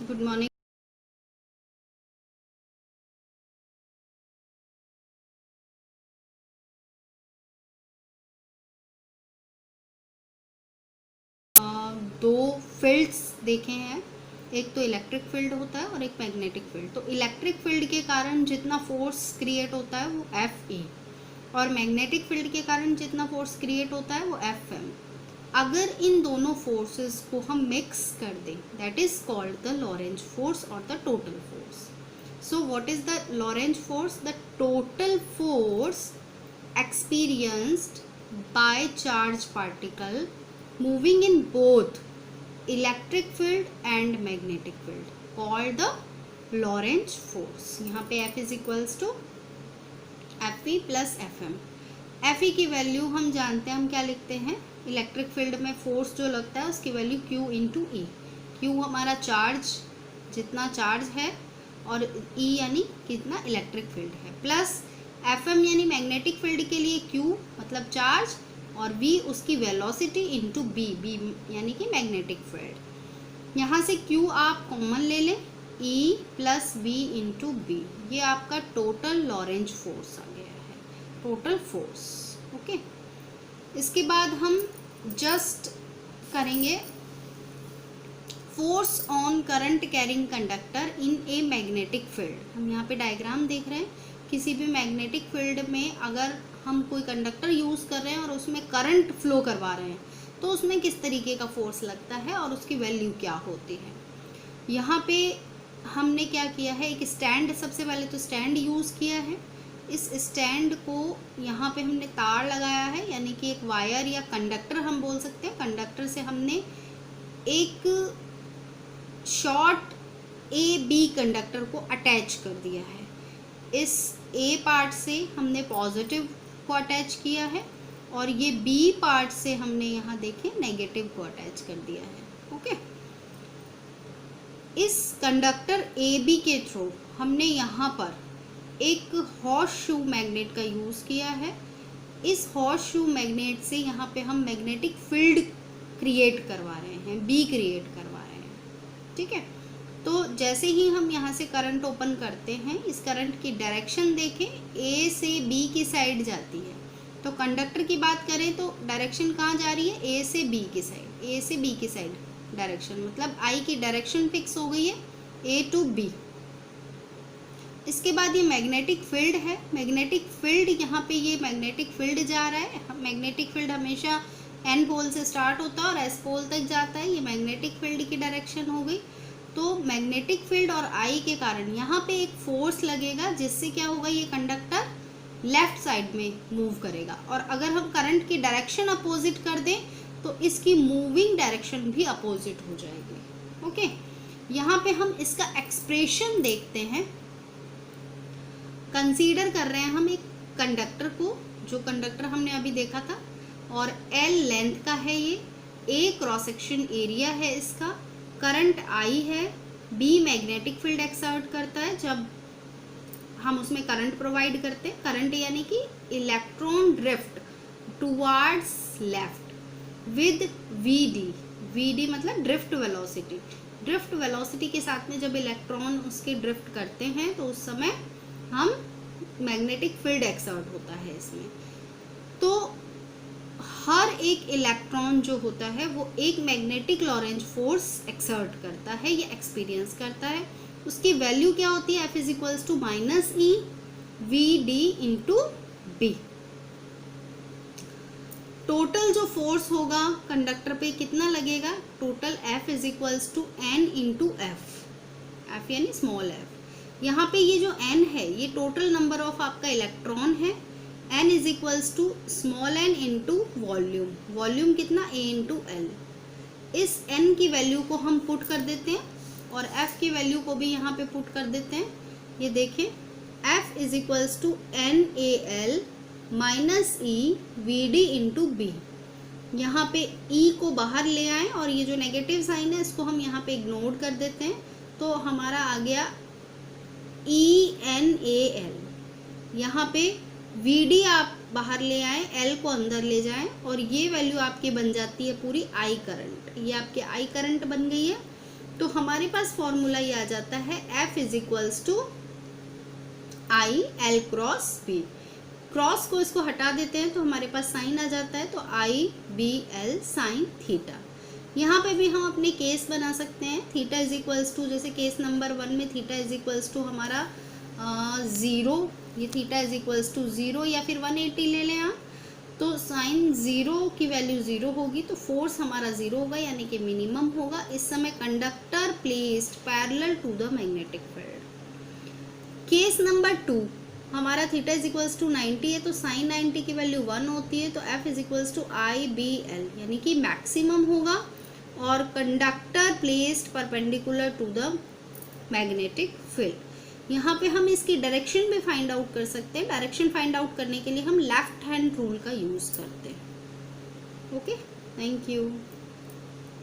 Good morning. दो fields देखे हैं, एक तो इलेक्ट्रिक फील्ड होता है और एक मैग्नेटिक फील्ड। तो इलेक्ट्रिक फील्ड के कारण जितना फोर्स क्रिएट होता है वो एफ ए, और मैग्नेटिक फील्ड के कारण जितना फोर्स क्रिएट होता है वो एफ एम। अगर इन दोनों फोर्सेस को हम मिक्स कर दें, that is called the Lorentz force और the total force. So what is the Lorentz force? The total force experienced by charged particle moving in both electric field and magnetic field called the Lorentz force। यहाँ पे F is equals to Fe plus Fm। Fe की value हम जानते हैं, हम क्या लिखते हैं? इलेक्ट्रिक फील्ड में फोर्स जो लगता है उसकी वैल्यू Q इंटू ई। Q हमारा चार्ज, जितना चार्ज है, और E यानी कितना इलेक्ट्रिक फील्ड है, प्लस एफ एम यानी मैग्नेटिक फील्ड के लिए Q मतलब चार्ज, और V उसकी वेलोसिटी इंटू बी, बी यानी कि मैग्नेटिक फील्ड। यहाँ से Q आप कॉमन ले लें, E plus B into B, ये आपका टोटल लॉरेंज फोर्स आ गया है, टोटल फोर्स। ओके, इसके बाद हम जस्ट करेंगे force on current carrying conductor in a magnetic field. हम यहाँ पे डायग्राम देख रहे हैं, किसी भी मैग्नेटिक फील्ड में अगर हम कोई कंडक्टर यूज़ कर रहे हैं और उसमें करंट फ्लो करवा रहे हैं तो उसमें किस तरीके का फोर्स लगता है और उसकी वैल्यू क्या होती है। यहाँ पे हमने क्या किया है, एक स्टैंड, सबसे पहले तो स्टैंड यूज़ किया है। इस स्टैंड को यहाँ पे हमने तार लगाया है, यानी कि एक वायर या कंडक्टर हम बोल सकते हैं। कंडक्टर से हमने एक शॉर्ट ए बी कंडक्टर को अटैच कर दिया है। इस ए पार्ट से हमने पॉजिटिव को अटैच किया है और ये बी पार्ट से हमने यहाँ देखें नेगेटिव को अटैच कर दिया है। ओके, इस कंडक्टर ए बी के थ्रू हमने यहाँ पर एक हॉर्स शू मैग्नेट का यूज़ किया है। इस हॉर्स शू मैग्नेट से यहाँ पे हम मैग्नेटिक फील्ड क्रिएट करवा रहे हैं, बी क्रिएट करवा रहे हैं। ठीक है, तो जैसे ही हम यहाँ से करंट ओपन करते हैं, इस करंट की डायरेक्शन देखें, ए से बी की साइड जाती है। तो कंडक्टर की बात करें तो डायरेक्शन कहाँ जा रही है? ए से बी की साइड, ए से बी की साइड डायरेक्शन, मतलब आई की डायरेक्शन फिक्स हो गई है, ए टू बी। इसके बाद ये मैग्नेटिक फील्ड है। मैग्नेटिक फील्ड, यहाँ पे ये मैग्नेटिक फील्ड जा रहा है। मैग्नेटिक फील्ड हमेशा एन पोल से स्टार्ट होता है और एस पोल तक जाता है। ये मैग्नेटिक फील्ड की डायरेक्शन हो गई। तो मैग्नेटिक फील्ड और आई के कारण यहाँ पे एक फोर्स लगेगा, जिससे क्या होगा, ये कंडक्टर लेफ्ट साइड में मूव करेगा। और अगर हम करंट की डायरेक्शन अपोजिट कर दें तो इसकी मूविंग डायरेक्शन भी अपोजिट हो जाएगी। ओके, यहाँ पे हम इसका एक्सप्रेशन देखते हैं। कंसीडर कर रहे हैं हम एक कंडक्टर को, जो कंडक्टर हमने अभी देखा था, और एल लेंथ का है, ये ए क्रॉस सेक्शन एरिया है इसका, करंट आई है, बी मैग्नेटिक फील्ड एक्सर्ट करता है जब हम उसमें करंट प्रोवाइड करते हैं। करंट यानी कि electron drift towards left with V D. V D मतलब ड्रिफ्ट वेलोसिटी। ड्रिफ्ट वेलोसिटी के साथ में जब इलेक्ट्रॉन उसके ड्रिफ्ट करते हैं तो उस समय हम मैग्नेटिक फील्ड एक्सर्ट होता है इसमें। तो हर एक इलेक्ट्रॉन जो होता है वो एक मैग्नेटिक लॉरेंज फोर्स एक्सर्ट करता है, ये एक्सपीरियंस करता है। उसकी वैल्यू क्या होती है? F is equals to minus E V D into B. Total जो फोर्स होगा कंडक्टर पे कितना लगेगा? Total F is equals to N into F. F यानी स्मॉल एफ। यहाँ पे ये जो n है ये टोटल नंबर ऑफ आपका इलेक्ट्रॉन है। n is equals to small n into volume. Volume कितना? a into L. इस n की वैल्यू को हम पुट कर देते हैं और f की वैल्यू को भी यहाँ पे पुट कर देते हैं। ये देखें, f is equals to N A L minus E V D into B. यहाँ पे e को बाहर ले आए और ये जो नेगेटिव साइन है इसको हम यहाँ पे इग्नोर कर देते हैं, तो हमारा आ गया ई एन ए एल। यहाँ पे वी डी आप बाहर ले आए, एल को अंदर ले जाएं और ये वैल्यू आपकी बन जाती है पूरी आई करंट। ये आपके आई करंट बन गई है। तो हमारे पास फॉर्मूला ये आ जाता है F is equals to I L cross B. Cross को इसको हटा देते हैं तो हमारे पास साइन आ जाता है, तो आई बी एल साइन थीटा। यहाँ पे भी हम अपने केस बना सकते हैं। थीटा इज इक्वल्स टू, जैसे केस नंबर 1 में थीटा इज इक्वल्स टू हमारा 0, ये थीटा इज इक्वल्स टू 0 या फिर 180 ले लें आप, तो साइन 0 की वैल्यू 0 होगी तो फोर्स हमारा 0 होगा, यानी कि मिनिमम होगा। इस समय conductor placed parallel to the magnetic field. Case number 2 हमारा थीटा इज इक्वल्स टू 90 है, तो साइन 90 की वैल्यू 1 होती है, तो F is equals to I B L, यानी कि मैक्सिमम होगा। और conductor placed perpendicular to the magnetic field. यहाँ पे हम इसकी डायरेक्शन भी फाइंड आउट कर सकते हैं। डायरेक्शन फाइंड आउट करने के लिए हम लेफ्ट हैंड रूल का यूज़ करते हैं। Okay, thank you.